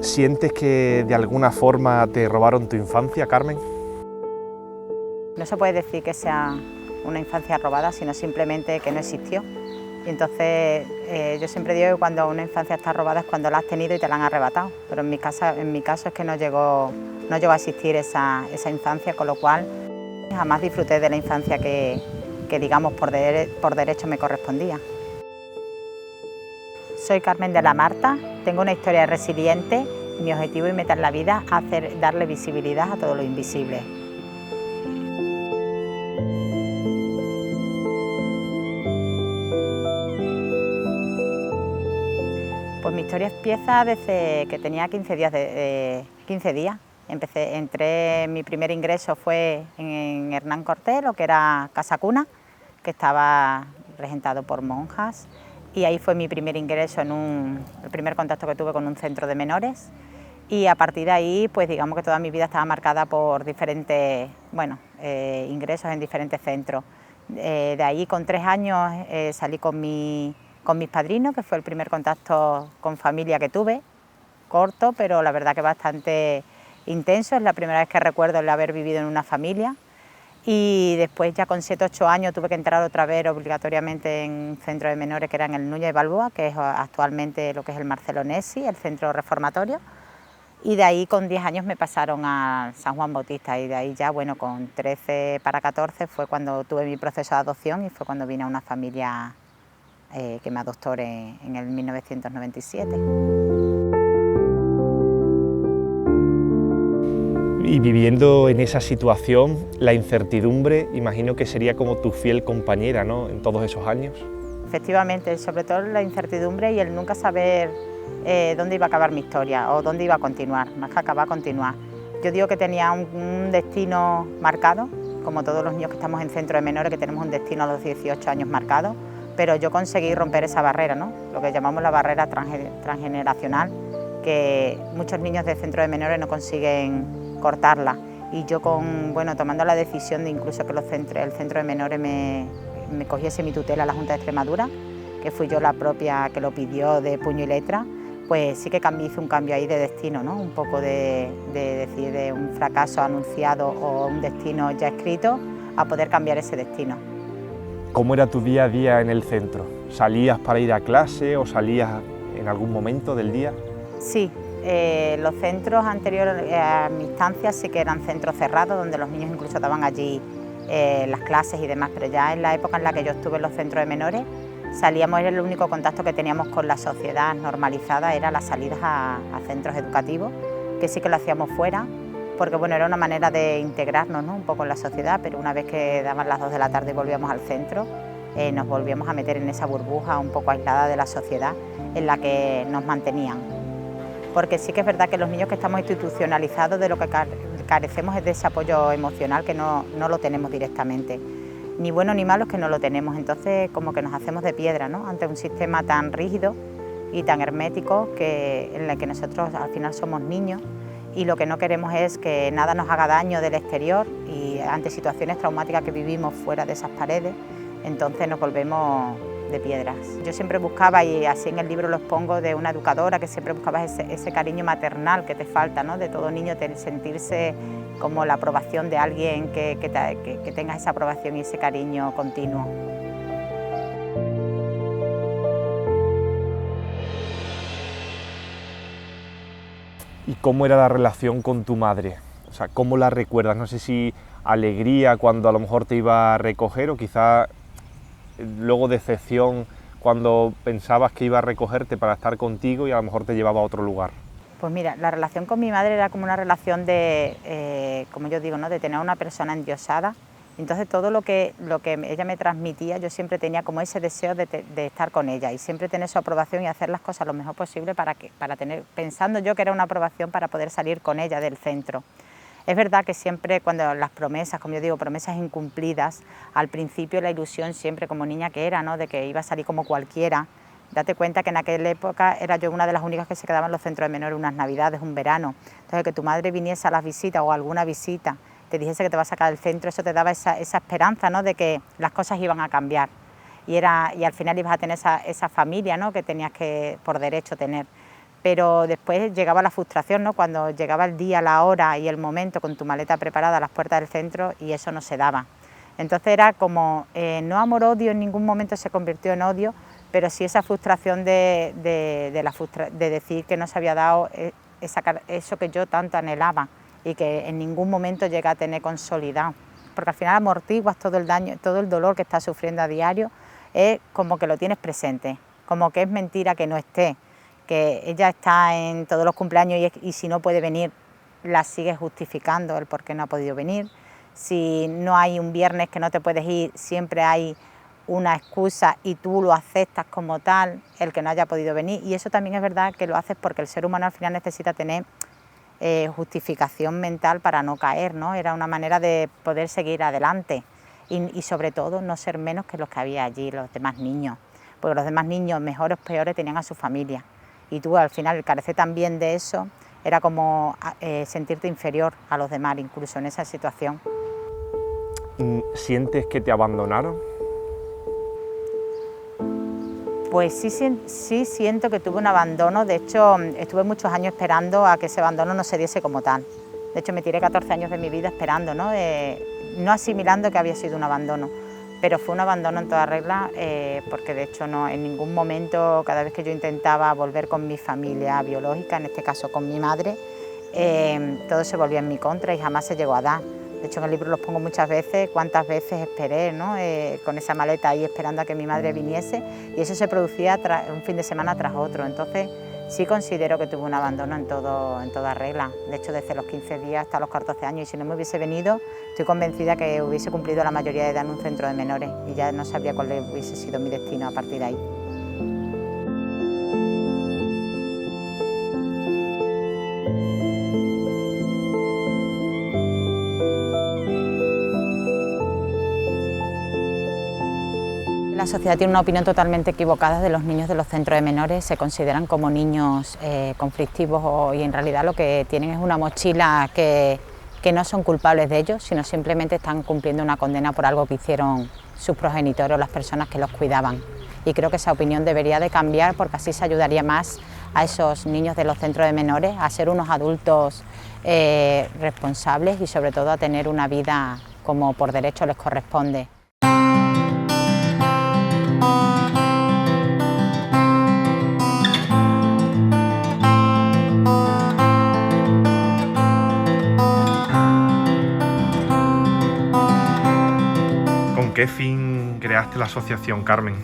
¿Sientes que de alguna forma te robaron tu infancia, Carmen? No se puede decir que sea una infancia robada, sino simplemente que no existió. Y entonces yo siempre digo que cuando una infancia está robada es cuando la has tenido y te la han arrebatado. Pero en mi caso es que no llegó a existir esa infancia, con lo cual jamás disfruté de la infancia que digamos por derecho me correspondía. Soy Carmen de la Marta, tengo una historia resiliente y mi objetivo y meta en la vida es darle visibilidad a todo lo invisible. Pues mi historia empieza desde que tenía 15 días. Mi primer ingreso fue en Hernán Cortés, lo que era Casa Cuna, que estaba regentado por monjas, y ahí fue mi primer ingreso el primer contacto que tuve con un centro de menores, y a partir de ahí, pues digamos que toda mi vida estaba marcada por diferentes, ingresos en diferentes centros. De ahí con 3 años salí con mis padrinos, que fue el primer contacto con familia que tuve, corto, pero la verdad que bastante intenso. Es la primera vez que recuerdo el haber vivido en una familia. Y después ya con 7 o 8 años tuve que entrar otra vez obligatoriamente en un centro de menores que era en el Núñez de Balboa, que es actualmente lo que es el Marcelo Nessi, el centro reformatorio. Y de ahí con 10 años me pasaron a San Juan Bautista, y de ahí ya, bueno, con 13 para 14 fue cuando tuve mi proceso de adopción y fue cuando vine a una familia que me adoptó en el 1997. Y viviendo en esa situación, la incertidumbre, imagino que sería como tu fiel compañera, ¿no?, en todos esos años. Efectivamente, sobre todo la incertidumbre y el nunca saber dónde iba a acabar mi historia o dónde iba a continuar, más que acabar, continuar. Yo digo que tenía un destino marcado, como todos los niños que estamos en centro de menores, que tenemos un destino a los 18 años marcado, pero yo conseguí romper esa barrera, ¿no?, lo que llamamos la barrera transgeneracional, que muchos niños de centro de menores no consiguen cortarla, y yo tomando la decisión de incluso que el centro de menores me cogiese mi tutela a la Junta de Extremadura, que fui yo la propia que lo pidió de puño y letra, pues sí que hice un cambio ahí de destino, ¿no?, un poco de decir de un fracaso anunciado o un destino ya escrito a poder cambiar ese destino. ¿Cómo era tu día a día en el centro? ¿Salías para ir a clase o salías en algún momento del día? Sí, los centros anteriores a mi instancia sí que eran centros cerrados, donde los niños incluso daban allí las clases y demás, pero ya en la época en la que yo estuve en los centros de menores, salíamos, era el único contacto que teníamos con la sociedad normalizada, era las salidas a centros educativos, que sí que lo hacíamos fuera, porque bueno, era una manera de integrarnos, ¿no?, un poco en la sociedad, pero una vez que daban las 2 de la tarde y volvíamos al centro, nos volvíamos a meter en esa burbuja un poco aislada de la sociedad en la que nos mantenían. Porque sí que es verdad que los niños que estamos institucionalizados, de lo que carecemos es de ese apoyo emocional, que no lo tenemos directamente. Ni bueno ni malo, es que no lo tenemos. Entonces como que nos hacemos de piedra, ¿no?, ante un sistema tan rígido y tan hermético en el que nosotros al final somos niños, y lo que no queremos es que nada nos haga daño del exterior, y ante situaciones traumáticas que vivimos fuera de esas paredes, entonces nos volvemos de piedras. Yo siempre buscaba, y así en el libro lo expongo, de una educadora, que siempre buscaba ese cariño maternal que te falta, ¿no?, de todo niño, sentirse como la aprobación de alguien, que tengas esa aprobación y ese cariño continuo. ¿Y cómo era la relación con tu madre? O sea, ¿cómo la recuerdas? No sé si alegría cuando a lo mejor te iba a recoger, o quizá luego decepción cuando pensabas que iba a recogerte para estar contigo y a lo mejor te llevaba a otro lugar. Pues mira, la relación con mi madre era como una relación de, como yo digo, ¿no?, de tener a una persona endiosada. Entonces todo lo que ella me transmitía, yo siempre tenía como ese deseo de estar con ella y siempre tener su aprobación y hacer las cosas lo mejor posible pensando yo que era una aprobación para poder salir con ella del centro. Es verdad que siempre cuando las promesas, como yo digo, promesas incumplidas, al principio la ilusión siempre como niña que era, ¿no?, de que iba a salir como cualquiera. Date cuenta que en aquella época era yo una de las únicas que se quedaba en los centros de menores unas navidades, un verano. Entonces que tu madre viniese a las visitas o a alguna visita, te dijese que te va a sacar del centro, eso te daba esa esperanza, ¿no?, de que las cosas iban a cambiar. Y al final ibas a tener esa familia, ¿no?, que tenías que por derecho tener. pero después llegaba la frustración, ¿no? Cuando llegaba el día, la hora y el momento con tu maleta preparada a las puertas del centro y eso no se daba. Entonces era como, no amor-odio, en ningún momento se convirtió en odio, pero sí esa frustración de decir que no se había dado eso que yo tanto anhelaba y que en ningún momento llegué a tener consolidado, porque al final amortiguas todo el daño, todo el dolor que estás sufriendo a diario, es como que lo tienes presente, como que es mentira que no esté, que ella está en todos los cumpleaños y si no puede venir, la sigues justificando el por qué no ha podido venir. Si no hay un viernes que no te puedes ir, siempre hay una excusa y tú lo aceptas como tal, el que no haya podido venir. Y eso también es verdad que lo haces porque el ser humano al final necesita tener justificación mental para no caer, ¿no? Era una manera de poder seguir adelante y sobre todo no ser menos que los que había allí, los demás niños, porque los demás niños, mejores o peores, tenían a su familia. Y tú al final, el carecer también de eso, era como sentirte inferior a los demás, incluso en esa situación. ¿Sientes que te abandonaron? Pues sí siento que tuve un abandono. De hecho, estuve muchos años esperando a que ese abandono no se diese como tal. De hecho, me tiré 14 años de mi vida esperando, no asimilando que había sido un abandono. Pero fue un abandono en toda regla, porque de hecho no, en ningún momento, cada vez que yo intentaba volver con mi familia biológica, en este caso con mi madre, todo se volvía en mi contra y jamás se llegó a dar. De hecho, en el libro los pongo muchas veces, cuántas veces esperé, ¿no? Con esa maleta ahí esperando a que mi madre viniese, y eso se producía un fin de semana tras otro. Entonces sí considero que tuve un abandono en toda regla. De hecho, desde los 15 días hasta los 14 años, y si no me hubiese venido, estoy convencida que hubiese cumplido la mayoría de edad en un centro de menores y ya no sabría cuál hubiese sido mi destino a partir de ahí. La sociedad tiene una opinión totalmente equivocada de los niños de los centros de menores. Se consideran como niños conflictivos y en realidad lo que tienen es una mochila que no son culpables de ellos, sino simplemente están cumpliendo una condena por algo que hicieron sus progenitores o las personas que los cuidaban. Y creo que esa opinión debería de cambiar, porque así se ayudaría más a esos niños de los centros de menores a ser unos adultos responsables y sobre todo a tener una vida como por derecho les corresponde. ¿Con qué fin creaste la asociación, Carmen?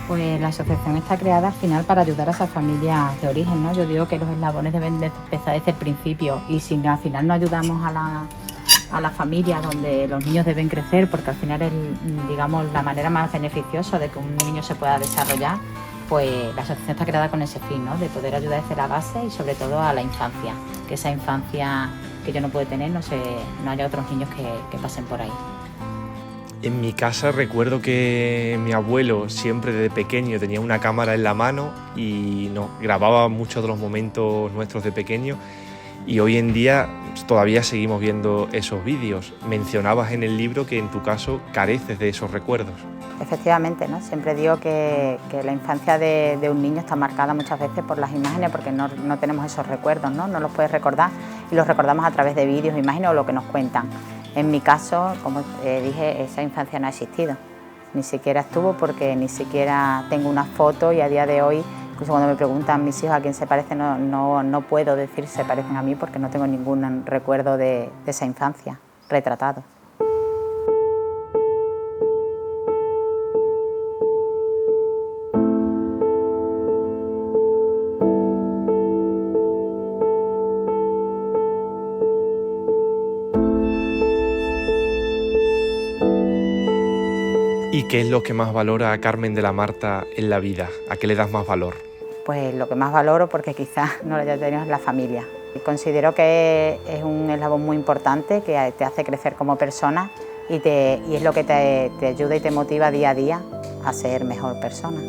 Pues la asociación está creada al final para ayudar a esas familias de origen, ¿no? Yo digo que los eslabones deben de empezar desde el principio, y si al final no ayudamos a la familia donde los niños deben crecer, porque al final es, digamos, la manera más beneficiosa de que un niño se pueda desarrollar, pues la asociación está creada con ese fin, ¿no? De poder ayudar desde la base y sobre todo a la infancia, que esa infancia que yo no puedo tener no haya otros niños que pasen por ahí. En mi casa recuerdo que mi abuelo siempre desde pequeño tenía una cámara en la mano y nos grababa muchos de los momentos nuestros de pequeño, y hoy en día todavía seguimos viendo esos vídeos. Mencionabas en el libro que en tu caso careces de esos recuerdos. Efectivamente, ¿no? Siempre digo que la infancia de un niño está marcada muchas veces por las imágenes, porque no tenemos esos recuerdos, ¿no? No los puedes recordar y los recordamos a través de vídeos, imágenes o lo que nos cuentan. En mi caso, como dije, esa infancia no ha existido, ni siquiera estuvo, porque ni siquiera tengo una foto, y a día de hoy, incluso cuando me preguntan mis hijos a quién se parecen, no puedo decir se parecen a mí, porque no tengo ningún recuerdo de esa infancia retratado. ¿Y qué es lo que más valora a Carmen de la Marta en la vida? ¿A qué le das más valor? Pues lo que más valoro, porque quizás no lo haya tenido, es la familia. Considero que es un eslabón muy importante que te hace crecer como persona y es lo que te ayuda y te motiva día a día a ser mejor persona.